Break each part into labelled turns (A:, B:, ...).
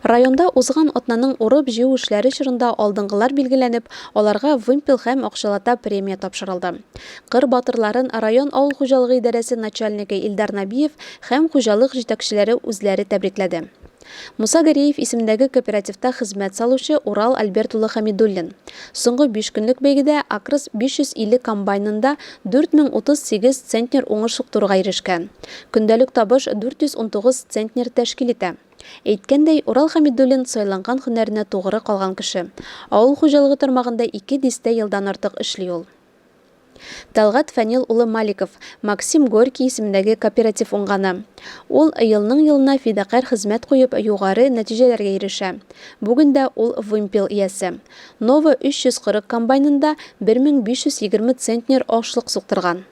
A: Районда узган атнаның урып җыю эшләре чорында алдынгылар билгеләнеп, аларга Вымпел һәм Акчалата премия тапшырылды. Кыр батырларын район авыл хуҗалыгы идарәсе начальнигы Илдар Набиев һәм хуҗалык җитәкчеләре үзләре тәбрикләде. Муса Гареев исемендәге кооперативта хезмәт салучы Урал Альберт улы Хәмидуллин. Соңгы 5 көнлек бәйгедә Акрыс 550 комбайнында 4038 центнер уңыш суктыруга ирешкән. Көндәлек табыш 419 центнер тәшкил итә. Әйткәндәй, Урал Хәмидуллин сайланган һөнәренә тугры калган кеше. Авыл хуҗалыгы тармагында 2 дистә елдан артык эшли ул. Талгат Фәнил улы Маликов, Максим Горький исемендәге кооператив уңганы. Ул елның-елына фидакарь хезмәт куеп, югары нәтиҗәләргә ирешә. Бүген дә ул Вымпел иясе. Нова 340 комбайнында 1520 центнер ашлык суктырган.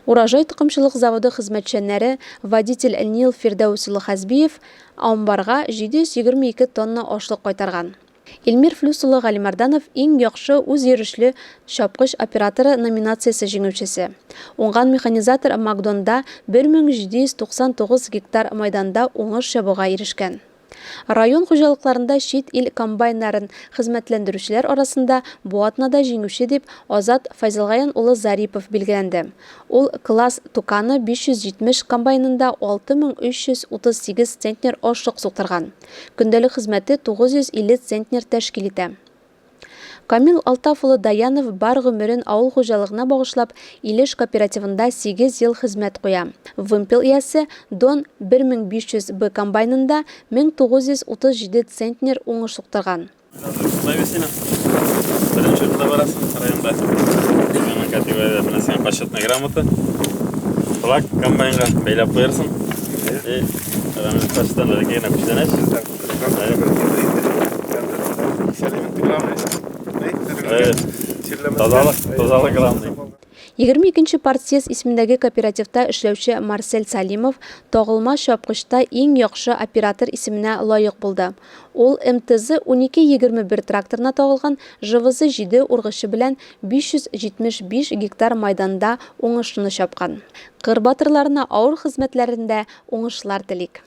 A: Урожай токымчылык заводы хезмәтчәннәре водитель Нил Фирдәүс улы Хәзбиев амбарга 722 тонна ашлык кайтарган. Илмир Флюс улы Галимарданов иң яхшы үзйөрешле чапкыч операторы номинациясе җиңүчесе. Уңган механизатор Макдонда 1799 гектар майданда уңыш чабуга ирешкән. Район хуҗалыкларында чит ил комбайннарын хезмәтләндерүчеләр арасында бу атнада җиңүче дип Азат Файзылгаян улы Зарипов билгеләнде. Ул класс Туканы 570 комбайнында 6338 центнер ашлык суктырган. Көндәлек хезмәте 950 центнер тәшкил итә. Камил Алтаф улы Даянов бар гомерен авыл хуҗалыгына багышлап, Илеш кооперативында 8 ел хезмәт куя. Вымпел иясе Дон 1500 Б комбайнында 1937 центнер уңыш суктырган.
B: Тазалык главный.
A: 22-нче партсъезд исемендәге кооперативта эшләүче Марсель Салимов тагылма чапкычта иң яхшы оператор исеменә лаек булды. Ул МТЗ 1221 тракторына тагылган ЖВЗ 7 ургычы белән 575 гектар майданда уңышлы чапкан. Кыр батырларына авыр хезмәтләрендә уңышлар телик.